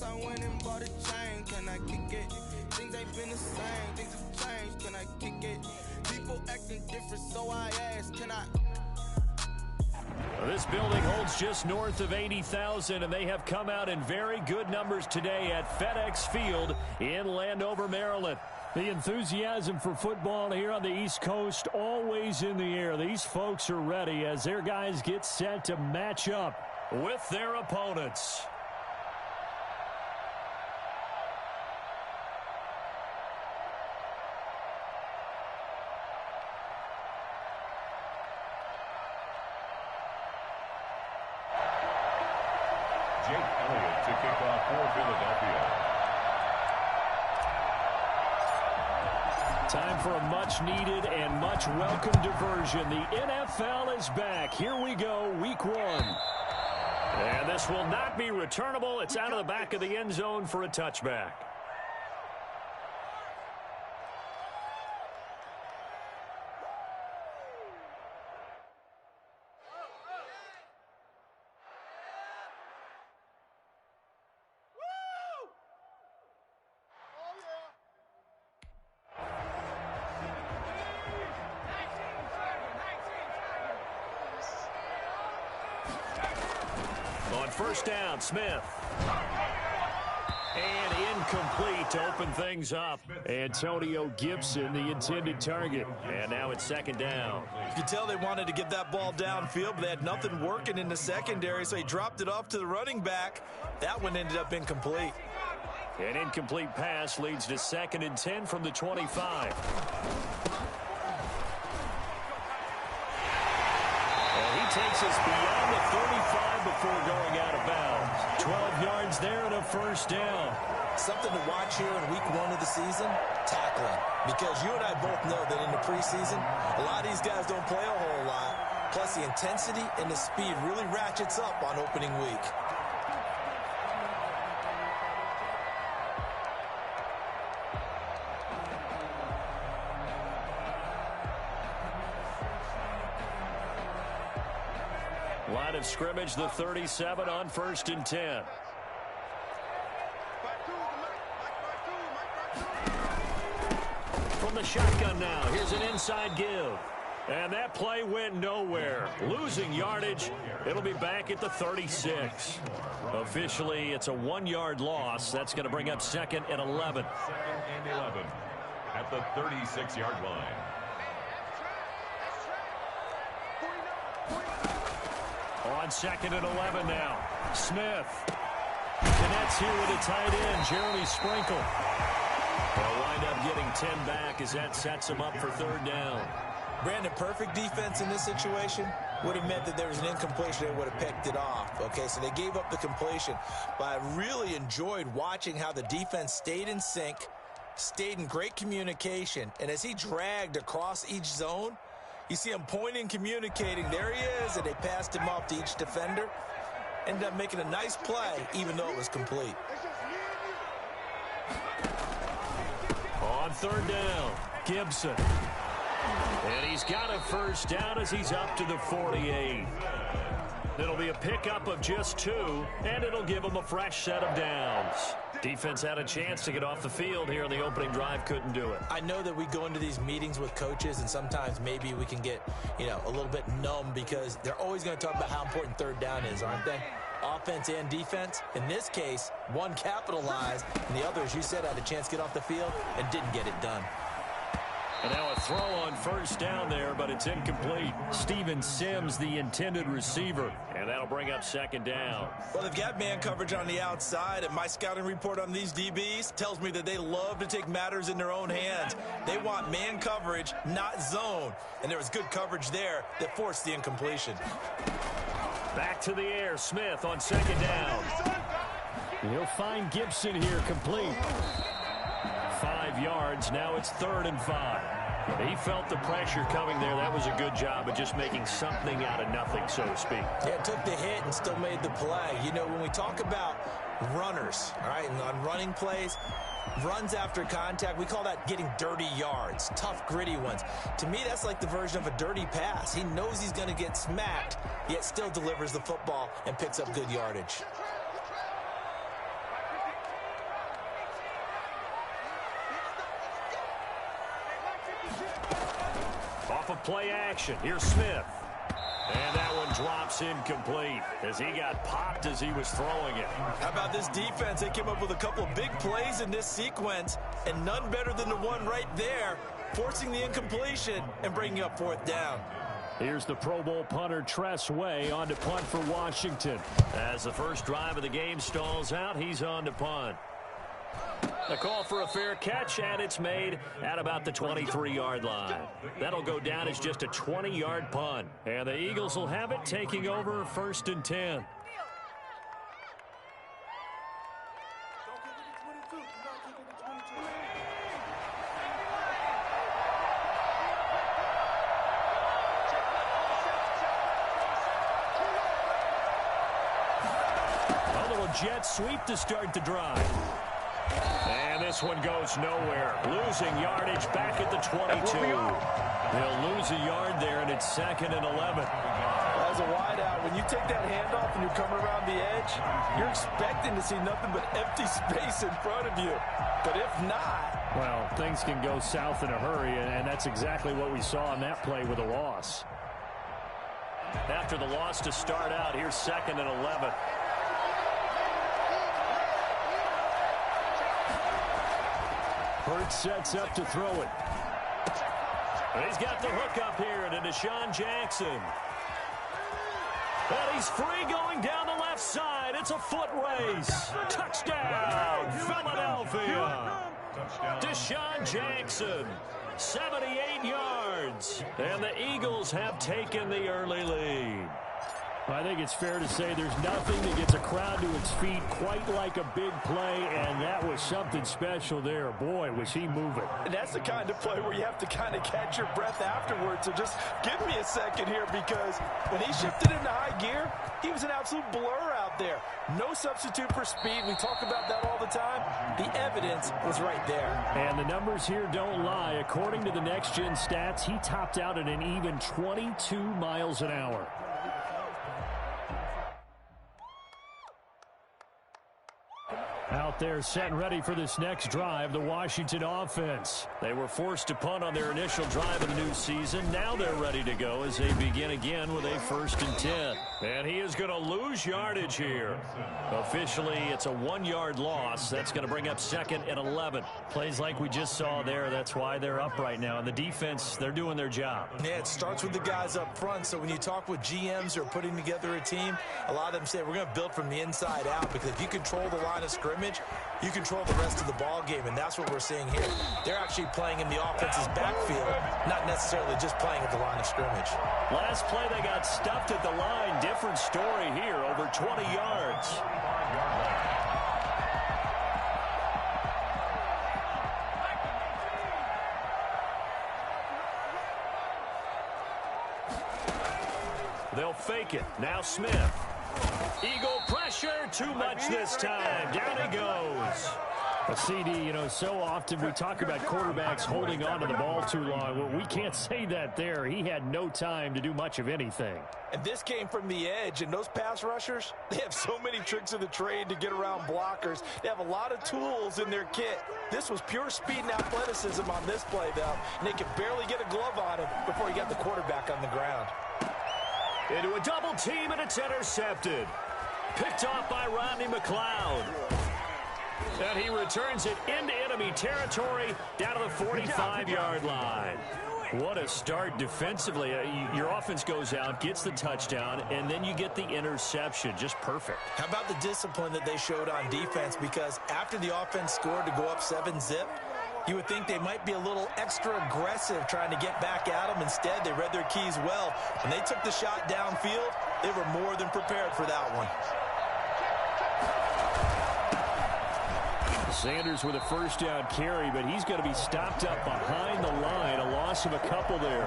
since I went and bought a chain. Can I kick it? Things ain't been the same. Things have changed. Can I kick it? People acting different, so I ask, can I? This building holds just north of 80,000, and they have come out in very good numbers today at FedEx Field in Landover, Maryland. The enthusiasm for football here on the East Coast always in the air. These folks are ready as their guys get set to match up with their opponents. Jake Elliott to kick off for Philadelphia. Time for a much-needed and much-welcome diversion. The NFL is back. Here we go, week 1. And this will not be returnable. It's out of the back of the end zone for a touchback. On first down, Smith. And incomplete to open things up. Antonio Gibson, the intended target. And now it's second down. You can tell they wanted to get that ball downfield, but they had nothing working in the secondary, so he dropped it off to the running back. That one ended up incomplete. An incomplete pass leads to 2nd and 10 from the 25. And he takes us beyond the 35 before going out of bounds. 12 yards there and a first down. Something to watch here in week 1 of the season, tackling. Because you and I both know that in the preseason, a lot of these guys don't play a whole lot. Plus the intensity and the speed really ratchets up on opening week. Line of scrimmage, the 37 on 1st and 10. From the shotgun now, here's an inside give. And that play went nowhere. Losing yardage. It'll be back at the 36. Officially, it's a 1-yard loss. That's going to bring up 2nd and 11. 2nd and 11 at the 36-yard line. On 2nd and 11 now. Smith. Connects here with a tight end, Jeremy Sprinkle. They'll wind up getting 10 back as that sets them up for 3rd down. Brandon, perfect defense in this situation would have meant that there was an incompletion. They would have picked it off. Okay, so they gave up the completion. But I really enjoyed watching how the defense stayed in sync, stayed in great communication, and as he dragged across each zone, you see him pointing, communicating. There he is, and they passed him off to each defender. Ended up making a nice play, even though it was complete. On 3rd down, Gibson. And he's got a first down as he's up to the 48. It'll be a pickup of just 2, and it'll give him a fresh set of downs. Defense had a chance to get off the field here on the opening drive, couldn't do it. I know that we go into these meetings with coaches, and sometimes maybe we can get, a little bit numb because they're always going to talk about how important 3rd down is, aren't they? Offense and defense. In this case, one capitalized, and the other, as you said, had a chance to get off the field and didn't get it done. And now a throw on first down there, but it's incomplete. Steven Sims, the intended receiver. And that'll bring up 2nd down. Well, they've got man coverage on the outside, and my scouting report on these DBs tells me that they love to take matters in their own hands. They want man coverage, not zone. And there was good coverage there that forced the incompletion. Back to the air, Smith on 2nd down. He'll find Gibson here complete. 5 yards, now it's 3rd and 5. He felt the pressure coming there. That was a good job of just making something out of nothing, so to speak. Yeah, took the hit and still made the play. When we talk about runners, all right, and on running plays, runs after contact, we call that getting dirty yards, tough, gritty ones. To me, that's like the version of a dirty pass. He knows he's going to get smacked, yet still delivers the football and picks up good yardage. of play action. Here's Smith. And that one drops incomplete as he got popped as he was throwing it. How about this defense? They came up with a couple of big plays in this sequence, and none better than the one right there, forcing the incompletion and bringing up 4th down. Here's the Pro Bowl punter Tress Way on to punt for Washington. As the first drive of the game stalls out, he's on to punt. A call for a fair catch, and it's made at about the 23-yard line. That'll go down as just a 20-yard punt. And the Eagles will have it, taking over 1st and 10. A little jet sweep to start the drive. And this one goes nowhere. Losing yardage back at the 22. They'll lose a yard there, and it's 2nd and 11. As a wideout, when you take that handoff and you're coming around the edge, you're expecting to see nothing but empty space in front of you. But if not... Well, things can go south in a hurry, and that's exactly what we saw in that play with a loss. After the loss to start out, here's 2nd and 11. Hurts sets up to throw it. And he's got the hook up here to Deshaun Jackson. And he's free going down the left side. It's a foot race. Touchdown, Philadelphia. Deshaun Jackson, 78 yards. And the Eagles have taken the early lead. I think it's fair to say there's nothing that gets a crowd to its feet quite like a big play, and that was something special there. Boy, was he moving. And that's the kind of play where you have to kind of catch your breath afterwards. So just give me a second here, because when he shifted into high gear, he was an absolute blur out there. No substitute for speed. We talk about that all the time. The evidence was right there. And the numbers here don't lie. According to the Next Gen stats, he topped out at an even 22 miles an hour. Out there set and ready for this next drive, the Washington offense. They were forced to punt on their initial drive of the new season. Now they're ready to go as they begin again with a 1st and 10. And he is going to lose yardage here. Officially, it's a 1-yard loss. That's going to bring up 2nd and 11. Plays like we just saw there. That's why they're up right now. And the defense, they're doing their job. Yeah, it starts with the guys up front. So when you talk with GMs who are putting together a team, a lot of them say we're going to build from the inside out, because if you control the line of scrimmage, you control the rest of the ball game, and that's what we're seeing here. They're actually playing in the offense's backfield, not necessarily just playing at the line of scrimmage. Last play, they got stuffed at the line. Different story here, over 20 yards. They'll fake it. Now Smith. Eagle pressure, too much this time. Down he goes. A CD, you know, so often we talk about quarterbacks holding on to the ball too long. Well, we can't say that there. He had no time to do much of anything. And this came from the edge, and those pass rushers, they have so many tricks of the trade to get around blockers. They have a lot of tools in their kit. This was pure speed and athleticism on this play, though, and they could barely get a glove on him before he got the quarterback on the ground. Into a double team, and it's intercepted. Picked off by Rodney McLeod. And he returns it into enemy territory down to the 45-yard line. What a start defensively. Your offense goes out, gets the touchdown, and then you get the interception. Just perfect. How about the discipline that they showed on defense? Because after the offense scored to go up 7-zip, you would think they might be a little extra aggressive trying to get back at them. Instead, they read their keys well. When they took the shot downfield, they were more than prepared for that one. Sanders with a first down carry, but he's going to be stopped up behind the line. A loss of a couple there.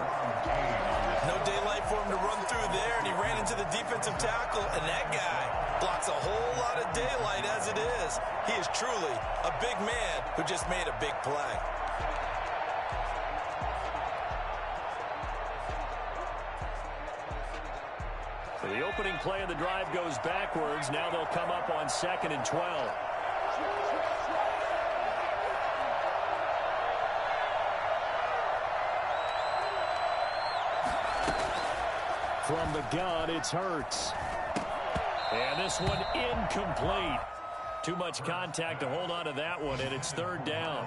No daylight for him to run through there, and he ran into the defensive tackle, and that guy blocks a whole lot of daylight as it is. He is truly a big man who just made a big play. So the opening play of the drive goes backwards. Now they'll come up on 2nd and 12. From the gun, it's Hurts. And this one incomplete. Too much contact to hold on to that one, and it's third down.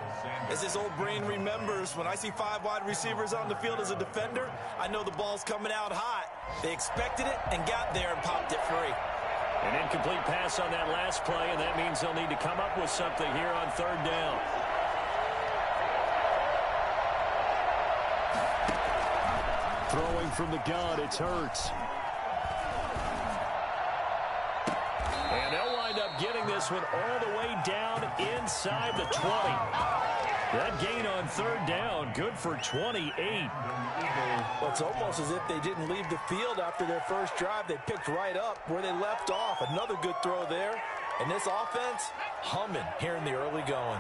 As this old brain remembers, when I see 5 wide receivers on the field as a defender, I know the ball's coming out hot. They expected it and got there and popped it free. An incomplete pass on that last play, and that means they'll need to come up with something here on third down. Throwing from the gun, it's Hurts. And they'll wind up getting this one all the way down inside the 20. That gain on third down, good for 28. Well, it's almost as if they didn't leave the field after their first drive. They picked right up where they left off. Another good throw there. And this offense, humming here in the early going.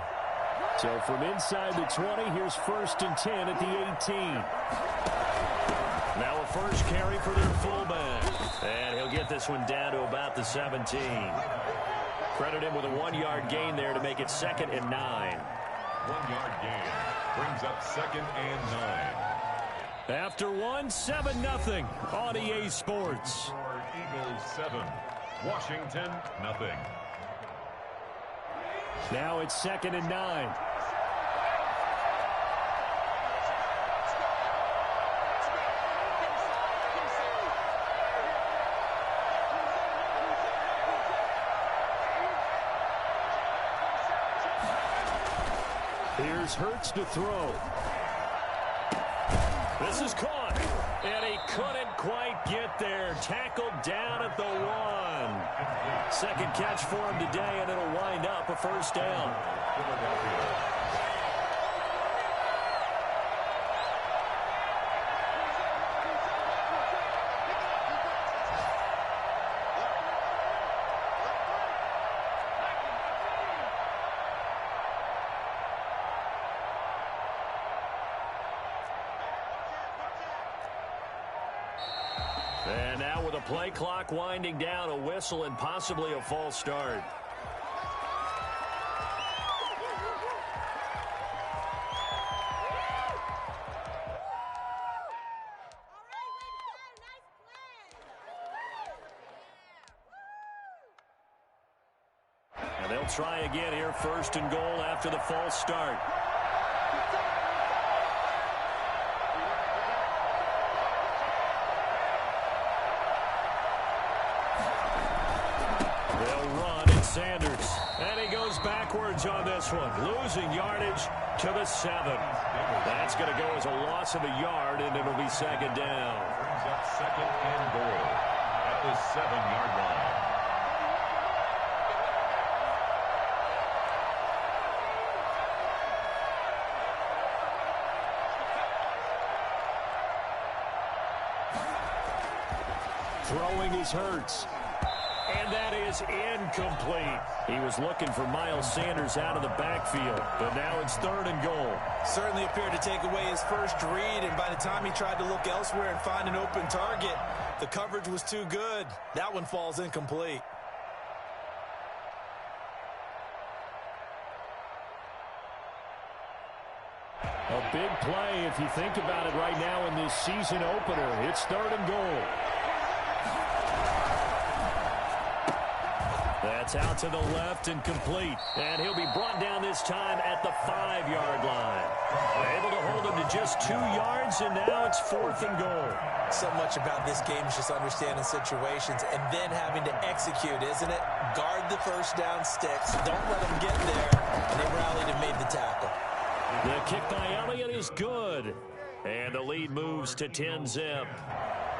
So from inside the 20, here's 1st and 10 at the 18. Now a first carry for their fullback. And he'll get this one down to about the 17. Credit him with a 1-yard gain there to make it 2nd and 9. 1-yard gain brings up 2nd and 9. After 7-0 on EA Sports. Eagles 7, Washington nothing. Now it's 2nd and 9. Here's Hurts to throw. This is caught, and he couldn't quite get there. Tackled down at the 1. Second catch for him today, and it'll wind up a first down. And now with a play clock winding down, a whistle and possibly a false start. And they'll try again here, 1st and goal after the false start. Sanders, and he goes backwards on this one, losing yardage to the 7. That's going to go as a loss of a yard, and it'll be 2nd down. Brings up 2nd and goal at the 7-yard line. Throwing is Hurts. And that is incomplete. He was looking for Miles Sanders out of the backfield, but now it's 3rd and goal. Certainly appeared to take away his first read, and by the time he tried to look elsewhere and find an open target, the coverage was too good. That one falls incomplete. A big play if you think about it right now in this season opener. It's 3rd and goal. That's out to the left and complete. And he'll be brought down this time at the 5-yard line. Able to hold him to just 2 yards, and now it's 4th and goal. So much about this game is just understanding situations and then having to execute, isn't it? Guard the first down sticks. Don't let them get there. And they rallied and made the tackle. The kick by Elliott is good. And the lead moves to 10-zip.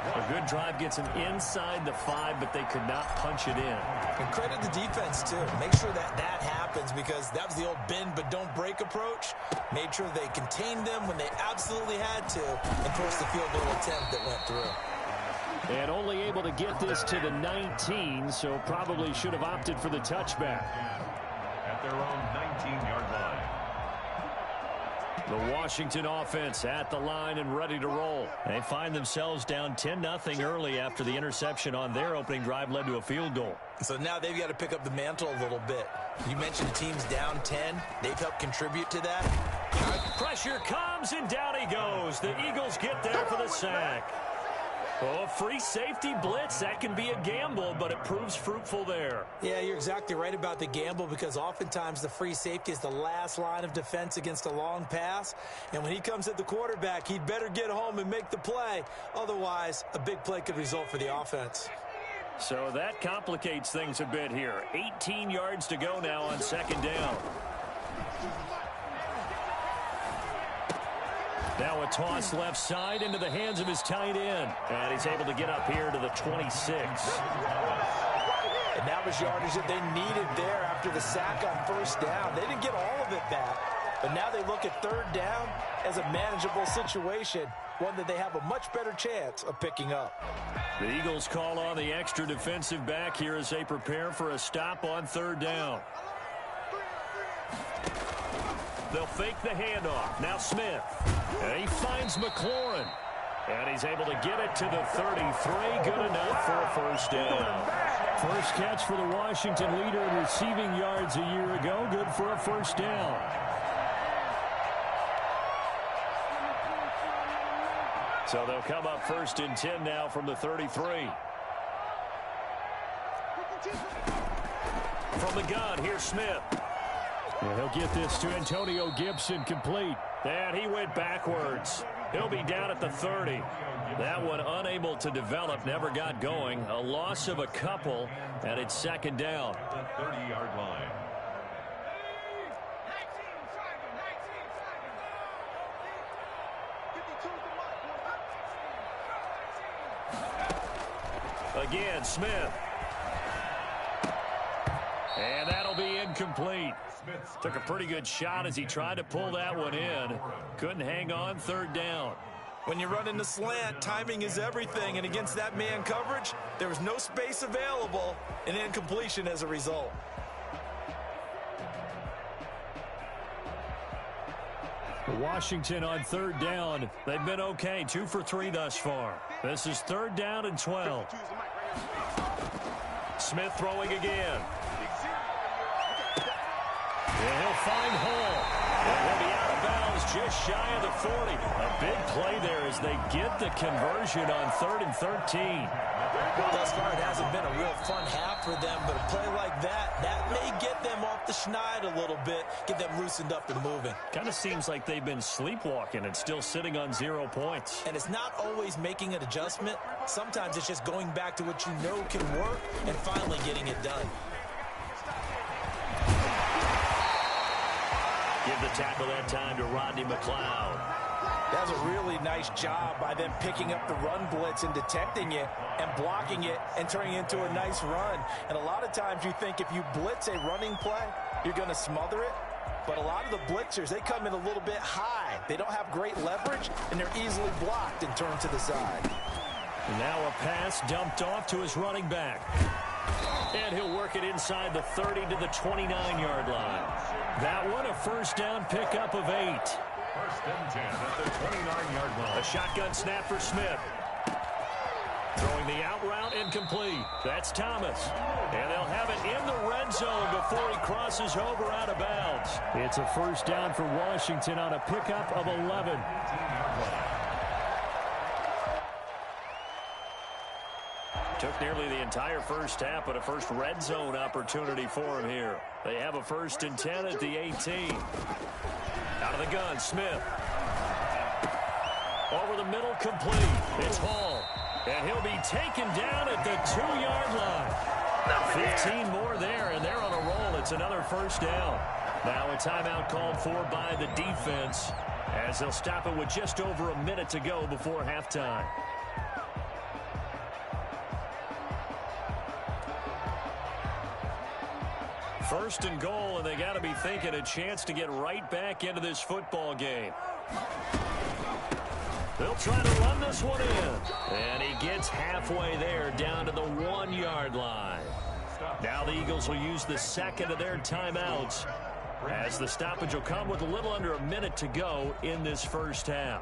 A good drive gets them inside the 5, but they could not punch it in. And credit the defense, too. Make sure that happens, because that was the old bend but don't break approach. Made sure they contained them when they absolutely had to and forced the field goal attempt that went through. And only able to get this to the 19, so probably should have opted for the touchback. At their own 19-yard line. The Washington offense at the line and ready to roll. They find themselves down 10-0 early after the interception on their opening drive led to a field goal. So now they've got to pick up the mantle a little bit. You mentioned the team's down 10. They've helped contribute to that. Pressure comes, and down he goes. The Eagles get there for the sack. Oh, a free safety blitz. That can be a gamble, but it proves fruitful there. Yeah, you're exactly right about the gamble because oftentimes the free safety is the last line of defense against a long pass. And when he comes at the quarterback, he'd better get home and make the play. Otherwise, a big play could result for the offense. So that complicates things a bit here. 18 yards to go now on second down. Now a toss left side into the hands of his tight end. And he's able to get up here to the 26. And that was yardage that they needed there after the sack on first down. They didn't get all of it back, but now they look at third down as a manageable situation, one that they have a much better chance of picking up. The Eagles call on the extra defensive back here as they prepare for a stop on third down. They'll fake the handoff. Now Smith. And he finds McLaurin. And he's able to get it to the 33. Good enough for a first down. First catch for the Washington leader in receiving yards a year ago. Good for a first down. So they'll come up first and 10 now from the 33. From the gun, here's Smith. And he'll get this to Antonio Gibson complete. And he went backwards. He'll be down at the 30. That one unable to develop, never got going. A loss of a couple, and it's second down. The 30-yard line. Again, Smith. And that'll be incomplete. Took a pretty good shot as he tried to pull that one in. Couldn't hang on, third down. When you run in the slant, timing is everything, and against that man coverage, there was no space available, and incompletion as a result. Washington on third down. They've been okay, 2 for 3 thus far. This is third down and 12. Smith throwing again. And he'll find Hall. And he'll be out of bounds just shy of the 40. A big play there as they get the conversion on 3rd and 13. Thus far, it hasn't been a real fun half for them, but a play like that may get them off the schneid a little bit, get them loosened up and moving. Kind of seems like they've been sleepwalking and still sitting on 0 points. And it's not always making an adjustment. Sometimes it's just going back to what you know can work and finally getting it done. Give the tackle that time to Rodney McLeod. That was a really nice job by them picking up the run blitz and detecting it and blocking it and turning it into a nice run. And a lot of times you think if you blitz a running play, you're going to smother it. But a lot of the blitzers, they come in a little bit high. They don't have great leverage, and they're easily blocked and turned to the side. Now a pass dumped off to his running back. And he'll work it inside the 30 to the 29-yard line. That one a first down pickup of 8. First and 10 at the 29-yard line. A shotgun snap for Smith. Throwing the out route incomplete. That's Thomas. And they'll have it in the red zone before he crosses over out of bounds. It's a first down for Washington on a pickup of 11. Took nearly the entire first half, but a first red zone opportunity for him here. They have a first and 10 at the 18. Out of the gun, Smith. Over the middle, complete. It's Hall. And he'll be taken down at the 2-yard line. 15 more there, and they're on a roll. It's another first down. Now a timeout called for by the defense as they'll stop it with just over a minute to go before halftime. First and goal, and they got to be thinking a chance to get right back into this football game. They'll try to run this one in. And he gets halfway there, down to the 1-yard line. Now the Eagles will use the second of their timeouts as the stoppage will come with a little under a minute to go in this first half.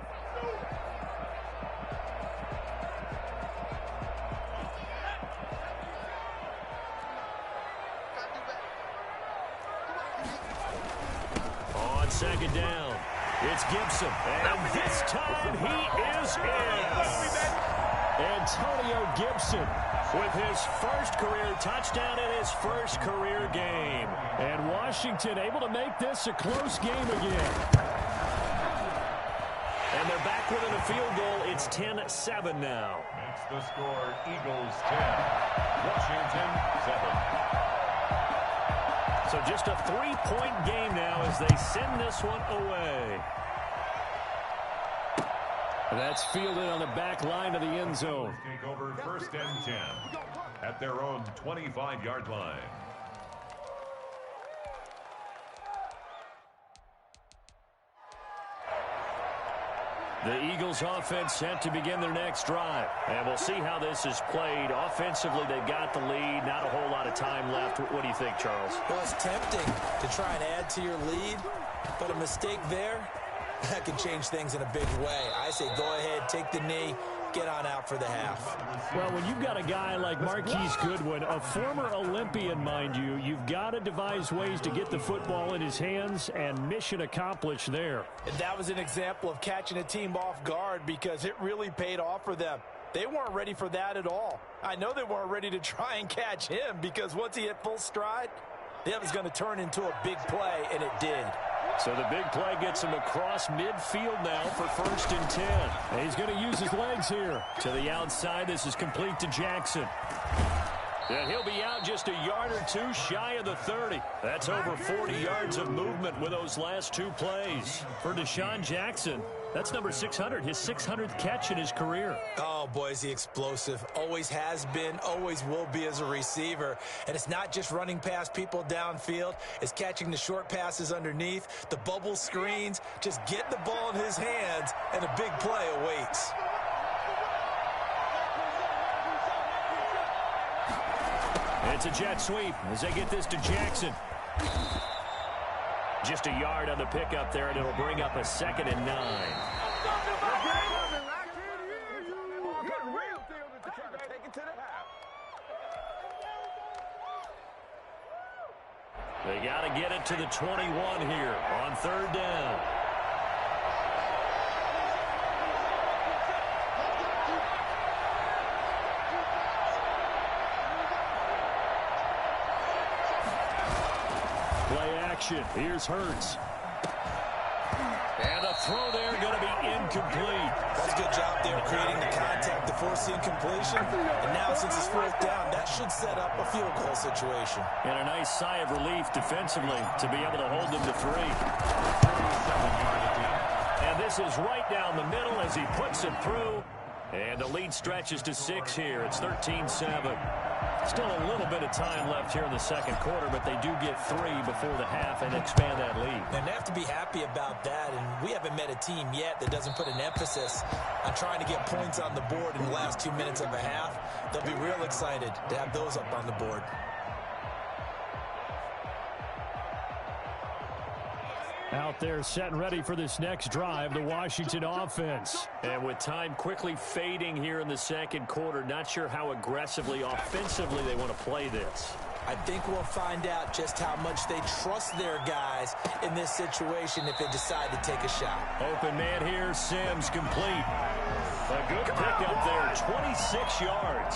On second down, it's Gibson, and this time he is in. Antonio Gibson with his first career touchdown in his first career game. And Washington able to make this a close game again. And they're back within a field goal. It's 10-7 now. Makes the score Eagles 10, Washington 7. So just a 3-point game now as they send this one away. That's fielded on the back line of the end zone. Take over 1st and 10 at their own 25-yard line. The Eagles offense set to begin their next drive. And we'll see how this is played. Offensively, they've got the lead. Not a whole lot of time left. What do you think, Charles? Well, it's tempting to try and add to your lead, but a mistake there, that can change things in a big way. I say go ahead, take the knee, get on out for the half. Well, when you've got a guy like Marquise Goodwin, a former Olympian, mind you, you've got to devise ways to get the football in his hands, and mission accomplished there. And that was an example of catching a team off guard because it really paid off for them. They weren't ready for that at all. I know they weren't ready to try and catch him because once he hit full stride, that was going to turn into a big play, and it did. So the big play gets him across midfield now for 1st and 10. And he's going to use his legs here. To the outside, this is complete to Jackson. And he'll be out just a yard or two shy of the 30. That's over 40 yards of movement with those last two plays. For Deshaun Jackson, that's number 600, his 600th catch in his career. Oh, boy, is he explosive. Always has been, always will be as a receiver. And it's not just running past people downfield. It's catching the short passes underneath, the bubble screens. Just get the ball in his hands, and a big play awaits. It's a jet sweep as they get this to Jackson. Just a yard on the pickup there, and it'll bring up a 2nd and 9. They got to get it to the 21 here on 3rd down. Here's Hurts. And a throw there going to be incomplete. That's a good job there creating the contact to force the incompletion. And now since it's 4th down, that should set up a field goal situation. And a nice sigh of relief defensively to be able to hold them to 3. And this is right down the middle as he puts it through. And the lead stretches to 6 here. It's 13-7. Still a little bit of time left here in the 2nd quarter, but they do get 3 before the half and expand that lead. And they have to be happy about that, and we haven't met a team yet that doesn't put an emphasis on trying to get points on the board in the last 2 minutes of a half. They'll be real excited to have those up on the board. Out there set and ready for this next drive, the Washington offense. And with time quickly fading here in the 2nd quarter, not sure how aggressively, offensively they want to play this. I think we'll find out just how much they trust their guys in this situation if they decide to take a shot. Open man here, Sims complete. A good pickup there, 26 yards.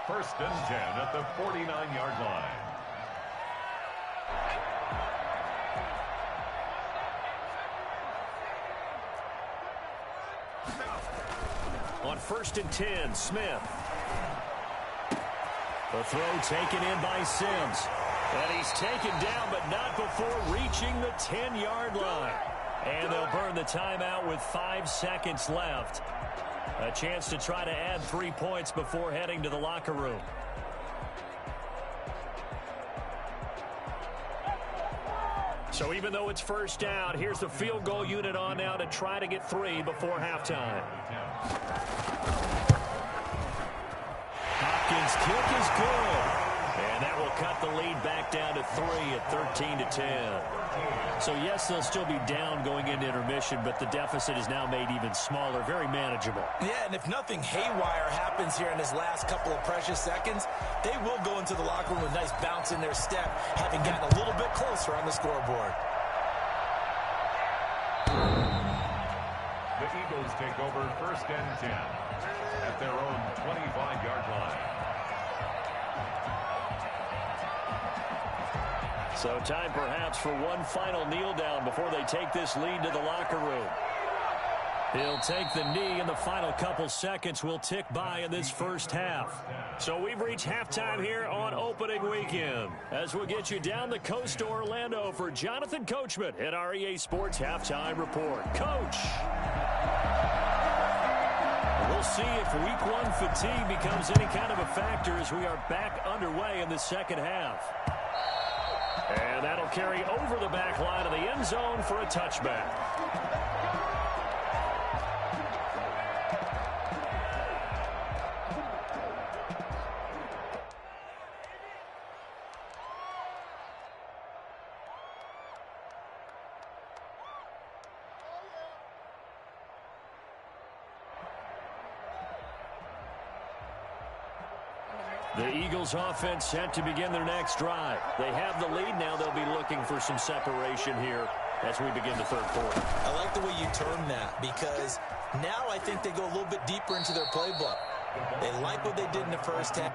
1st and 10 at the 49-yard line. On 1st and 10, Smith. The throw taken in by Sims. And he's taken down, but not before reaching the 10-yard line. And they'll burn the timeout with 5 seconds left. A chance to try to add 3 points before heading to the locker room. So even though it's 1st down, here's the field goal unit on now to try to get 3 before halftime. Hopkins' kick is good. And that will cut the lead back down to 3 at 13-10. So, yes, they'll still be down going into intermission, but the deficit is now made even smaller, very manageable. Yeah, and if nothing haywire happens here in this last couple of precious seconds, they will go into the locker room with a nice bounce in their step, having gotten a little bit closer on the scoreboard. The Eagles take over 1st and 10 at their own 25-yard line. So time perhaps for one final kneel down before they take this lead to the locker room. He'll take the knee, and the final couple seconds will tick by in this first half. So we've reached halftime here on opening weekend. As we'll get you down the coast to Orlando for Jonathan Coachman at our EA Sports Halftime Report. Coach! We'll see if week one fatigue becomes any kind of a factor as we are back underway in the second half. And that'll carry over the back line of the end zone for a touchback. The Eagles offense set to begin their next drive. They have the lead now. They'll be looking for some separation here as we begin the third quarter. I like the way you term that because now I think they go a little bit deeper into their playbook. They like what they did in the first half.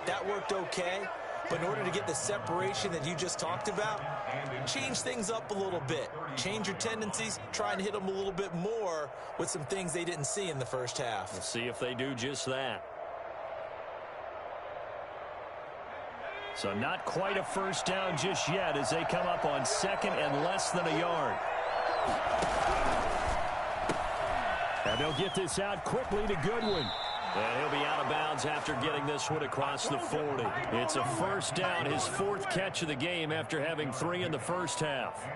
That worked okay, but in order to get the separation that you just talked about, change things up a little bit. Change your tendencies, try and hit them a little bit more with some things they didn't see in the first half. We'll see if they do just that. So not quite a first down just yet as they come up on second and less than a yard. And they'll get this out quickly to Goodwin. And he'll be out of bounds after getting this one across the 40. It's a first down, his fourth catch of the game after having 3 in the first half.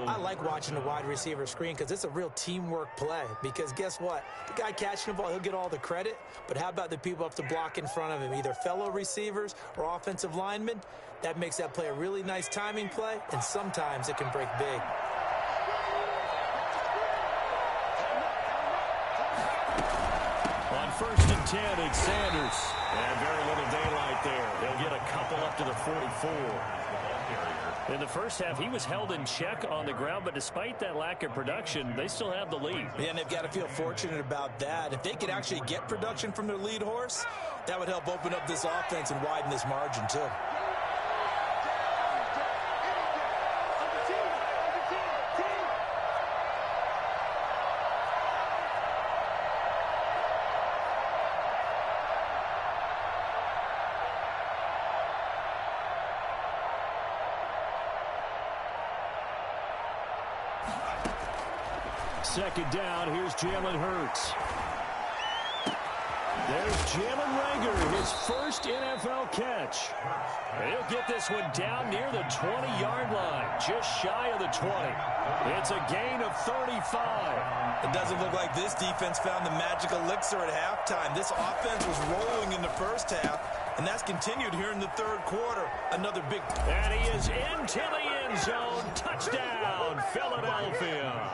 I like watching the wide receiver screen because it's a real teamwork play. Because guess what? The guy catching the ball, he'll get all the credit. But how about the people up to block in front of him, either fellow receivers or offensive linemen? That makes that play a really nice timing play, and sometimes it can break big. First and 10, it's Sanders. And very little daylight there. They'll get a couple up to the 44. In the first half, he was held in check on the ground, but despite that lack of production, they still have the lead. Yeah, and they've got to feel fortunate about that. If they could actually get production from their lead horse, that would help open up this offense and widen this margin, too. Second down, here's Jalen Hurts. There's Jalen Reagor, his first NFL catch. He'll get this one down near the 20-yard line, just shy of the 20. It's a gain of 35. It doesn't look like this defense found the magic elixir at halftime. This offense was rolling in the first half, and that's continued here in the third quarter. Another big... And he is into the end zone. Touchdown, Philadelphia.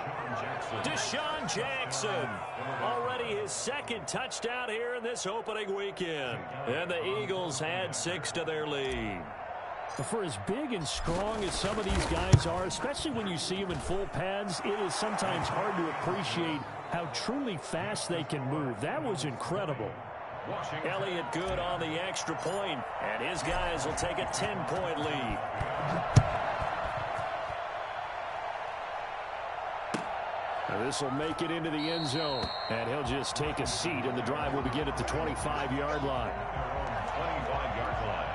Deshaun Jackson, already his second touchdown here in this opening weekend. And the Eagles add 6 to their lead. For as big and strong as some of these guys are, especially when you see them in full pads, it is sometimes hard to appreciate how truly fast they can move. That was incredible. Elliott good on the extra point, and his guys will take a 10-point lead. This will make it into the end zone, and he'll just take a seat, and the drive will begin at the 25-yard line. 25-yard line.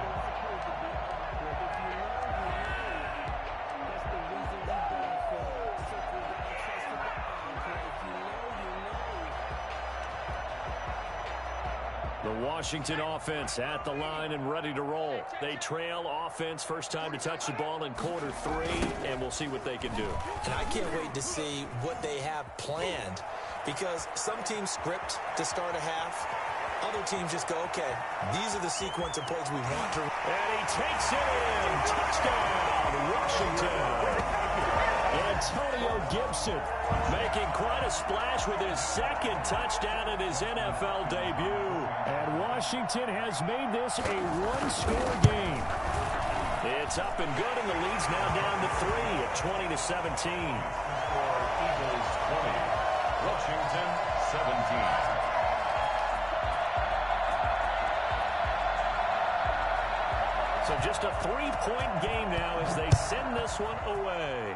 The Washington offense at the line and ready to roll. They trail offense, first time to touch the ball in quarter 3, and we'll see what they can do. And I can't wait to see what they have planned, because some teams script to start a half, other teams just go, okay, these are the sequence of plays we want to. And he takes it in. Touchdown, Washington. Antonio Gibson making quite a splash with his second touchdown in his NFL debut. And Washington has made this a one-score game. It's up and good, and the lead's now down to 3 at 20-17. Eagles 20, Washington 17. So just a 3-point game now as they send this one away.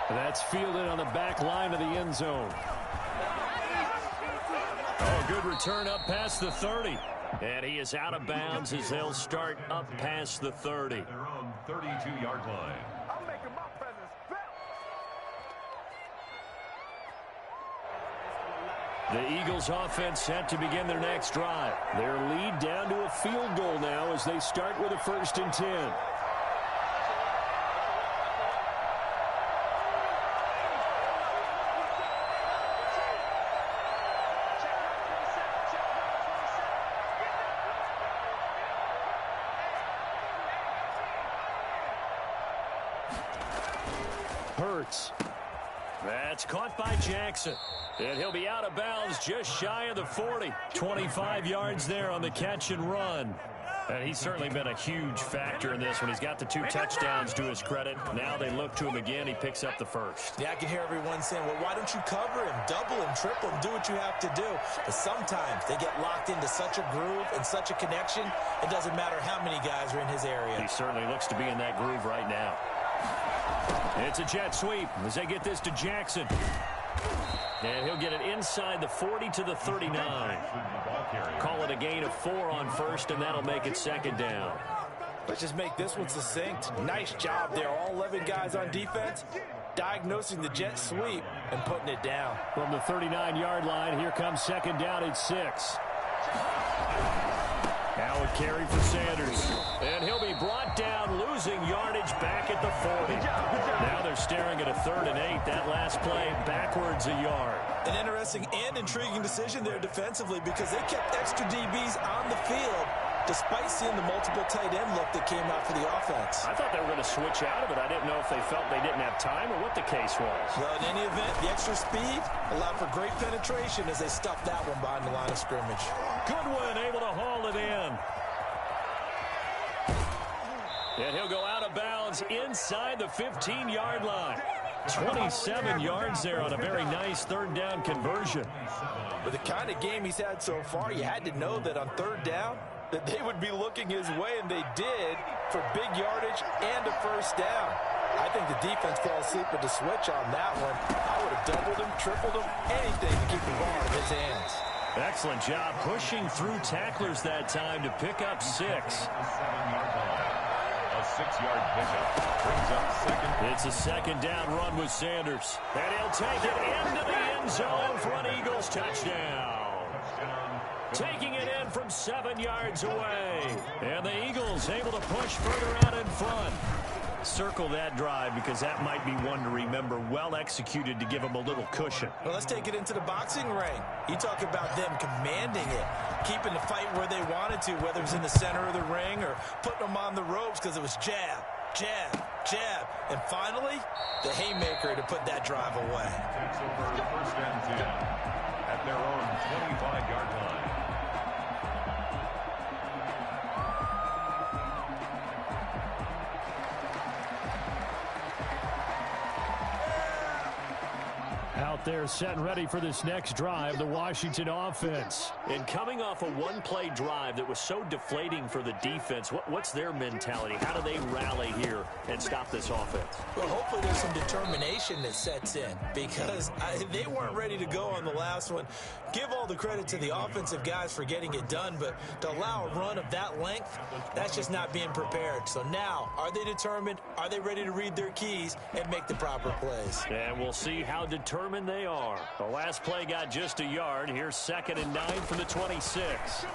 That's fielded on the back line of the end zone. Oh, good return up past the 30. And he is out of bounds as they'll start up past the 30. Their own 32-yard line. I'm making my presence felt. The Eagles offense set to begin their next drive. Their lead down to a field goal now as they start with a 1st and 10. Hurts. That's caught by Jackson. And he'll be out of bounds just shy of the 40. 25 yards there on the catch and run. And he's certainly been a huge factor in this one. He's got the 2 touchdowns to his credit. Now they look to him again. He picks up the 1st. Yeah, I can hear everyone saying, well, why don't you cover him, double him, triple him, do what you have to do. But sometimes they get locked into such a groove and such a connection, it doesn't matter how many guys are in his area. He certainly looks to be in that groove right now. It's a jet sweep as they get this to Jackson. And he'll get it inside the 40 to the 39. Call it a gain of 4 on 1st, and that'll make it 2nd down. Let's just make this one succinct. Nice job there. All 11 guys on defense diagnosing the jet sweep and putting it down. From the 39-yard line, here comes 2nd down at 6. Now a carry for Sanders. And he'll be brought down, losing yardage back at the 40. Now they're staring at a 3rd and 8. That last play backwards a yard. An interesting and intriguing decision there defensively because they kept extra DBs on the field despite seeing the multiple tight end look that came out for the offense. I thought they were going to switch out of it. I didn't know if they felt they didn't have time or what the case was. Well, in any event, the extra speed allowed for great penetration as they stuffed that one behind the line of scrimmage. Goodwin able to haul it in. And he'll go out of bounds inside the 15-yard line. 27 yards there on a very nice 3rd down conversion. With the kind of game he's had so far, you had to know that on 3rd down, that they would be looking his way, and they did, for big yardage and a 1st down. I think the defense fell asleep with the switch on that one. I would have doubled him, tripled him, anything to keep the ball in his hands. Excellent job pushing through tacklers that time to pick up 6. 6-yard pickup brings up 2nd. It's a 2nd down run with Sanders. And he'll take it into the end zone for an Eagles touchdown. Taking it in from 7 yards away. And the Eagles able to push further out in front. Circle that drive because that might be one to remember. Well executed to give them a little cushion. Well, let's take it into the boxing ring. You talk about them commanding it, keeping the fight where they wanted to, whether it was in the center of the ring or putting them on the ropes because it was jab, jab, jab. And finally, the haymaker to put that drive away. Takes over 1st and 10 at their own 25-yard line. Out there set and ready for this next drive, the Washington offense. And coming off a one-play drive that was so deflating for the defense, what's their mentality? How do they rally here and stop this offense? Well, hopefully there's some determination that sets in because they weren't ready to go on the last one. Give all the credit to the offensive guys for getting it done, but to allow a run of that length, that's just not being prepared. So now, are they determined? Are they ready to read their keys and make the proper plays? And we'll see how determined they are. The last play got just a yard. Here's 2nd and 9 from the 26.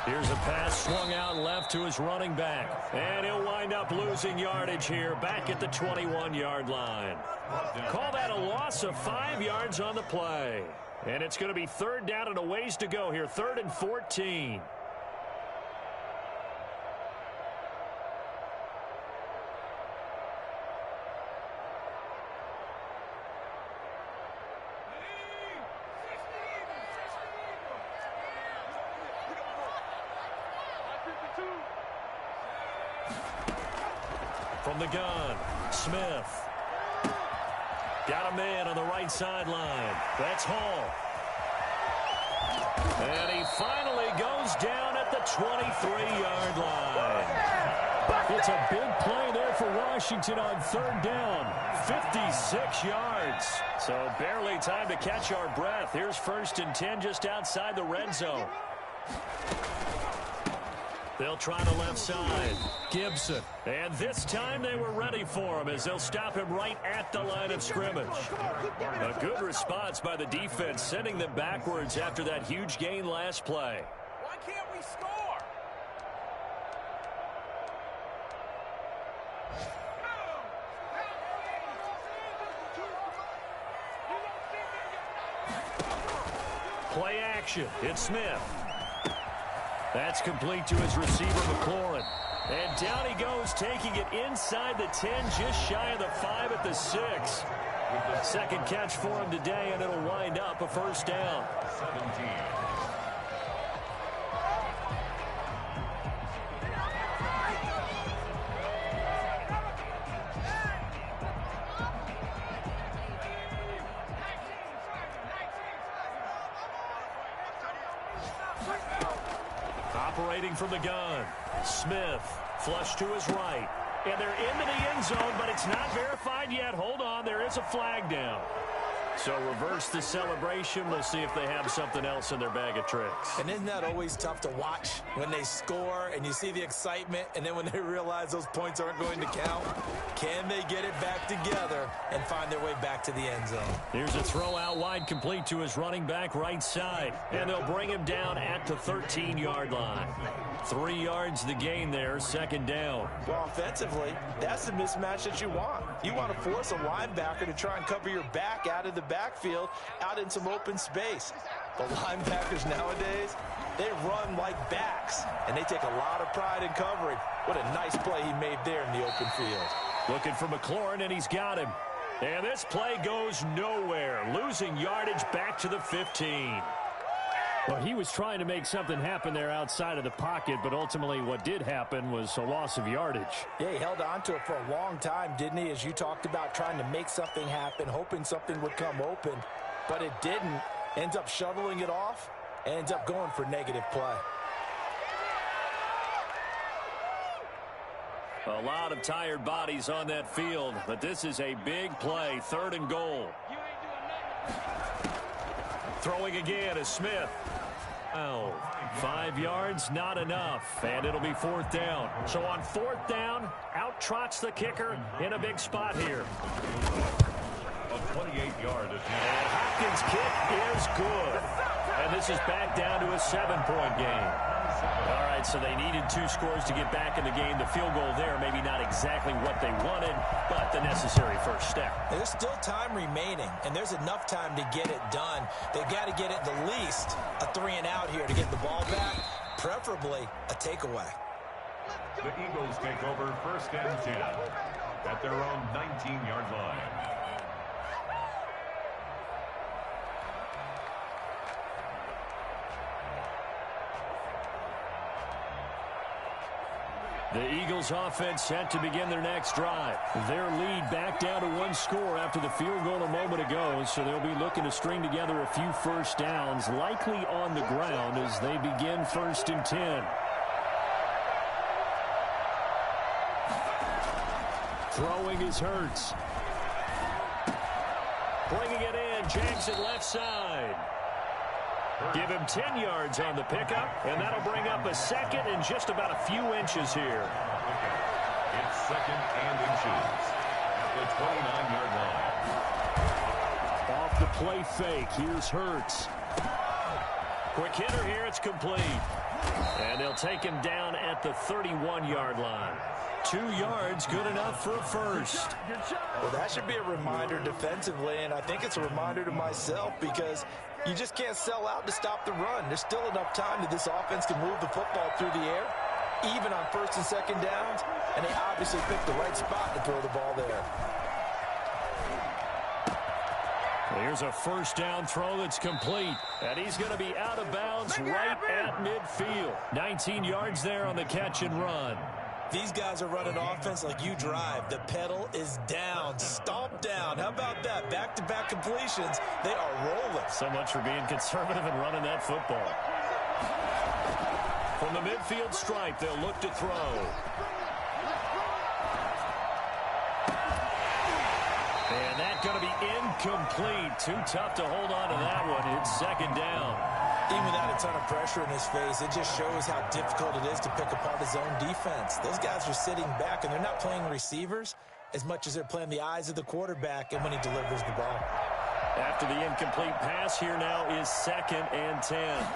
Here's a pass swung out left to his running back. And he'll wind up losing yardage here back at the 21-yard line. Call that a loss of 5 yards on the play. And it's going to be third down and a ways to go here. 3rd and 14. From the gun, Smith. Got a man on the right sideline. That's Hall. And he finally goes down at the 23-yard line. It's a big play there for Washington on 3rd down. 56 yards. So barely time to catch our breath. Here's 1st and 10 just outside the red zone. They'll try the left side. Gibson. And this time they were ready for him as they'll stop him right at the line of scrimmage. A good response by the defense, sending them backwards after that huge gain last play. Why can't we score? Play action. It's Smith. That's complete to his receiver, McLaurin. And down he goes, taking it inside the 10, just shy of the 5 at the 6. Second catch for him today, and it'll wind up a 1st down. 17. Operating from the gun, Smith, flush to his right. And they're into the end zone, but it's not verified yet. Hold on, there is a flag down. So reverse the celebration. We'll see if they have something else in their bag of tricks. And isn't that always tough to watch when they score and you see the excitement, and then when they realize those points aren't going to count? Can they get it back together and find their way back to the end zone? Here's a throw out wide, complete to his running back right side. And they'll bring him down at the 13-yard line. 3 yards the gain there, 2nd down. Well, offensively, that's the mismatch that you want. You want to force a linebacker to try and cover your back out of the backfield, out in some open space. The linebackers nowadays, they run like backs, and they take a lot of pride in covering. What a nice play he made there in the open field. Looking for McLaurin, and he's got him. And this play goes nowhere, losing yardage back to the 15. Well, he was trying to make something happen there outside of the pocket, but ultimately what did happen was a loss of yardage. Yeah, he held on to it for a long time, didn't he? As you talked about, trying to make something happen, hoping something would come open, but it didn't. Ends up shoveling it off, ends up going for negative play. A lot of tired bodies on that field, but this is a big play, 3rd and goal. Throwing again is Smith. Oh, 5 yards, not enough, and it'll be 4th down. So on 4th down, out trots the kicker in a big spot here. A 28-yard attempt. And Hopkins' kick is good. And this is back down to a 7-point game. All right, so they needed 2 scores to get back in the game. The field goal there, maybe not exactly what they wanted, but the necessary first step. There's still time remaining, and there's enough time to get it done. They've got to get at the least a 3-and-out here to get the ball back, preferably a takeaway. The Eagles take over 1st and 10 at their own 19-yard line. The Eagles offense set to begin their next drive. Their lead back down to 1 score after the field goal a moment ago, so they'll be looking to string together a few first downs, likely on the ground as they begin 1st and 10. Throwing is Hurts. Bringing it in, Jackson left side. Give him 10 yards on the pickup, and that'll bring up a 2nd and just about a few inches here. It's 2nd and inches at the 29-yard line. Off the play fake, here's Hurts. Quick hitter here, it's complete. And they'll take him down at the 31-yard line. 2 yards, good enough for a first. Well, that should be a reminder defensively, and I think it's a reminder to myself because You just can't sell out to stop the run. There's still enough time that this offense can move the football through the air, even on first and second downs, and they obviously picked the right spot to throw the ball there. Here's a first down throw that's complete, and he's going to be out of bounds right at midfield. 19 yards there on the catch and run. These guys are running offense like you drive. The pedal is down, stomp down. How about that? Back-to-back completions. They are rolling. So much for being conservative and running that football. From the midfield stripe, they'll look to throw. And that's going to be incomplete. Too tough to hold on to that one. It's second down. Even without a ton of pressure in his face, it just shows how difficult it is to pick apart his own defense. Those guys are sitting back, and they're not playing receivers as much as they're playing the eyes of the quarterback and when he delivers the ball. After the incomplete pass, here now is 2nd and 10.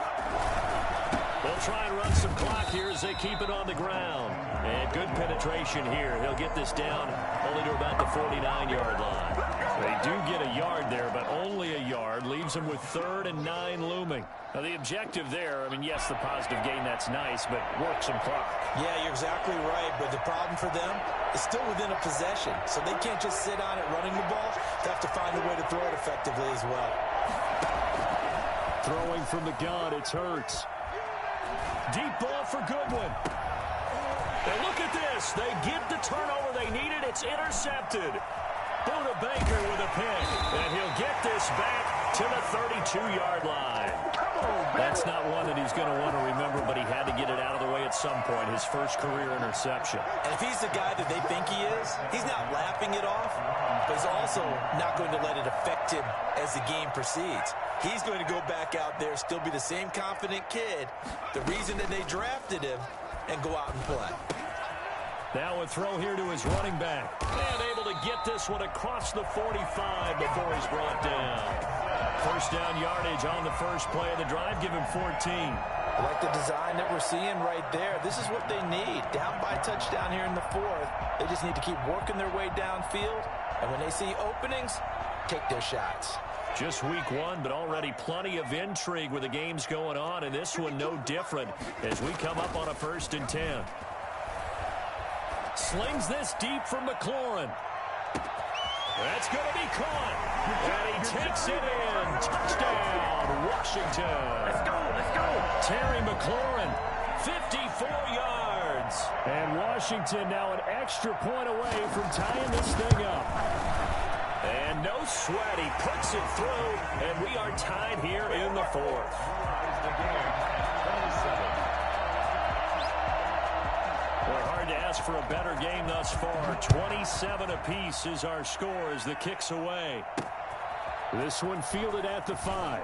They'll try and run some clock here as they keep it on the ground. And good penetration here. He'll get this down only to about the 49-yard line. They do get a yard there, but only a yard. Leaves them with 3rd and 9 looming. Now, the objective there, I mean, yes, the positive gain, that's nice, but work some clock. Yeah, you're exactly right, but the problem for them is still within a possession, so they can't just sit on it running the ball. They have to find a way to throw it effectively as well. Throwing from the gun, it's Hurts. Deep ball for Goodwin. And look at this. They get the turnover they needed. It's intercepted. Buda Baker with a pick. And he'll get this back to the 32-yard line. That's not one that he's going to want to remember, but he had to get it out of the way at some point. His first career interception. And if he's the guy that they think he is, he's not laughing it off, but he's also not going to let it affect him as the game proceeds. He's going to go back out there, still be the same confident kid, the reason that they drafted him, and go out and play. Now a throw here to his running back. And able to get this one across the 45 before he's brought down. First down yardage on the first play of the drive. Give him 14. I like the design that we're seeing right there. This is what they need. Down by touchdown here in the 4th. They just need to keep working their way downfield. And when they see openings, take their shots. Just week 1, but already plenty of intrigue with the games going on, and this one no different as we come up on a 1st and 10. Slings this deep from McLaurin. That's going to be caught. And he takes it in. Touchdown, Washington. Let's go, let's go. Terry McLaurin, 54 yards. And Washington now an extra point away from tying this thing up. And no sweat, he puts it through, and we are tied here in the 4th. Well, hard to ask for a better game thus far. 27 apiece is our score as the kick's away. This one fielded at the 5.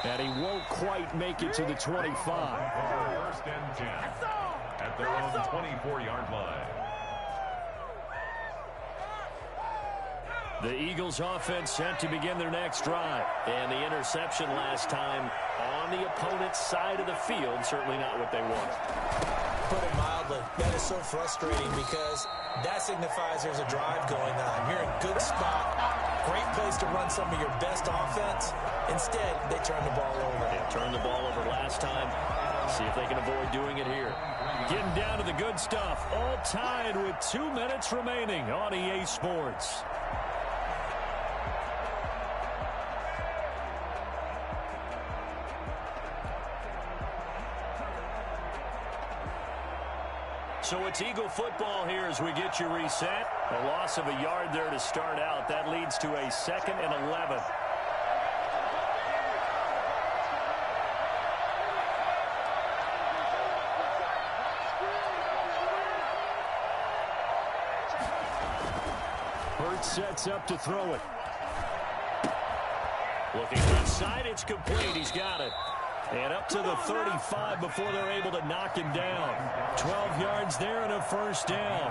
And he won't quite make it to the 25. 1st and 10 at their own 24-yard line. The Eagles offense set to begin their next drive. And the interception last time on the opponent's side of the field, certainly not what they wanted. Put it mildly, that is so frustrating because that signifies there's a drive going on. You're in a good spot, great place to run some of your best offense. Instead, they turn the ball over. They turned the ball over last time. See if they can avoid doing it here. Getting down to the good stuff. All tied with 2 minutes remaining on EA Sports. So it's Eagle football here as we get you reset. A loss of a yard there to start out. That leads to a 2nd and 11. Hurts sets up to throw it. Looking left side, it's complete. He's got it. And up to the 35 before they're able to knock him down. 12 yards there and a first down.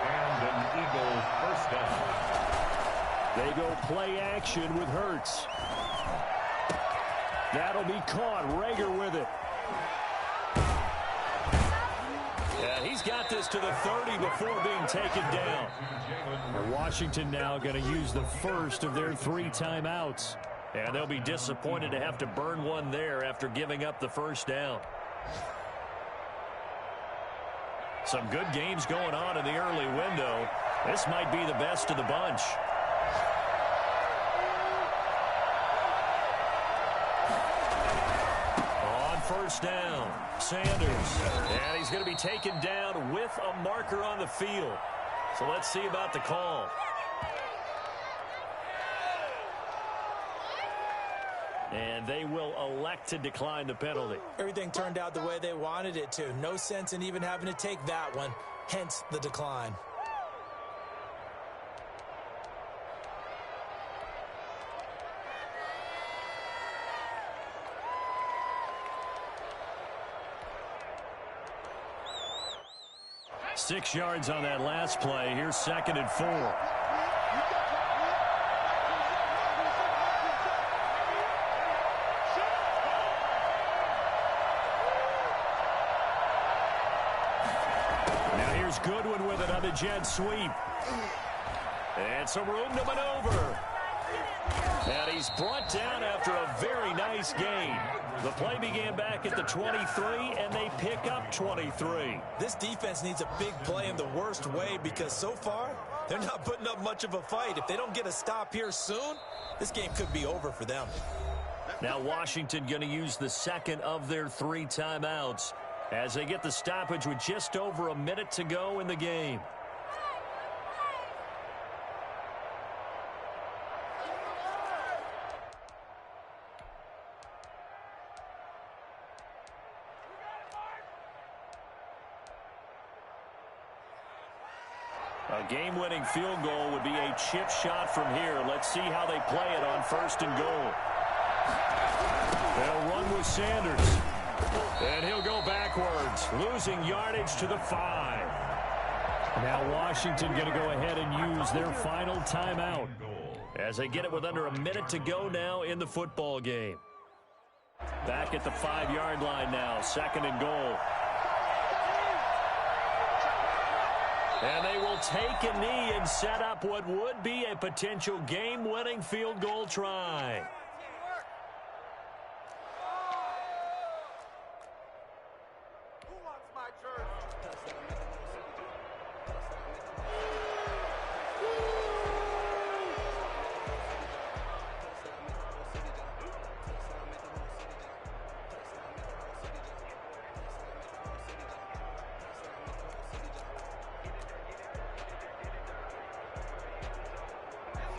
And an Eagle first down. They go play action with Hurts. That'll be caught. Rager with it. And he's he's got this to the 30 before being taken down. Washington now going to use the first of their 3 timeouts. And they'll be disappointed to have to burn one there after giving up the first down. Some good games going on in the early window. This might be the best of the bunch. On first down, Sanders. And he's going to be taken down with a marker on the field. So let's see about the call. And they will elect to decline the penalty. Everything turned out the way they wanted it to. No sense in even having to take that one. Hence the decline. Six yards on that last play. Here's 2nd and 4. Goodwin with another jet sweep. And some room to maneuver. And he's brought down after a very nice gain. The play began back at the 23, and they pick up 23. This defense needs a big play in the worst way because so far, they're not putting up much of a fight. If they don't get a stop here soon, this game could be over for them. Now Washington going to use the second of their 3 timeouts as they get the stoppage with just over a minute to go in the game. A game-winning field goal would be a chip shot from here. Let's see how they play it on 1st and goal. They'll run with Sanders. And he'll go backwards, losing yardage to the 5. Now Washington going to go ahead and use their final timeout as they get it with under a minute to go now in the football game. Back at the 5-yard line now, 2nd and goal. And they will take a knee and set up what would be a potential game-winning field goal try.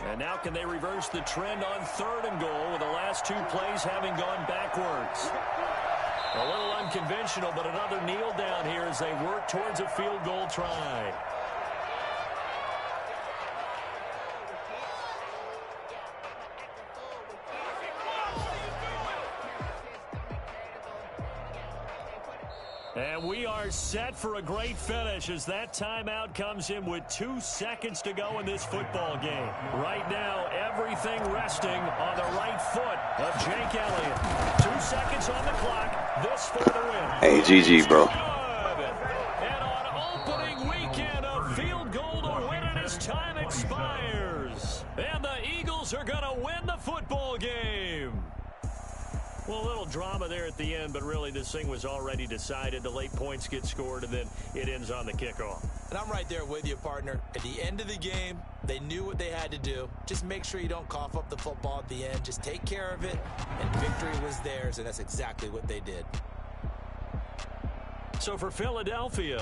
And now can they reverse the trend on 3rd and goal with the last 2 plays having gone backwards? A little unconventional, but another kneel down here as they work towards a field goal try. And we are set for a great finish as that timeout comes in with 2 seconds to go in this football game. Right now, everything resting on the right foot of Jake Elliott. 2 seconds on the clock. This for the win. Hey, GG, bro. And on opening weekend, a field goal to win it as time expires. And the Eagles are going to win the football game. Well, a little drama there at the end, but really this thing was already decided. The late points get scored, and then it ends on the kickoff. And I'm right there with you, partner. At the end of the game, they knew what they had to do. Just make sure you don't cough up the football at the end. Just take care of it, and victory was theirs, and that's exactly what they did. So for Philadelphia,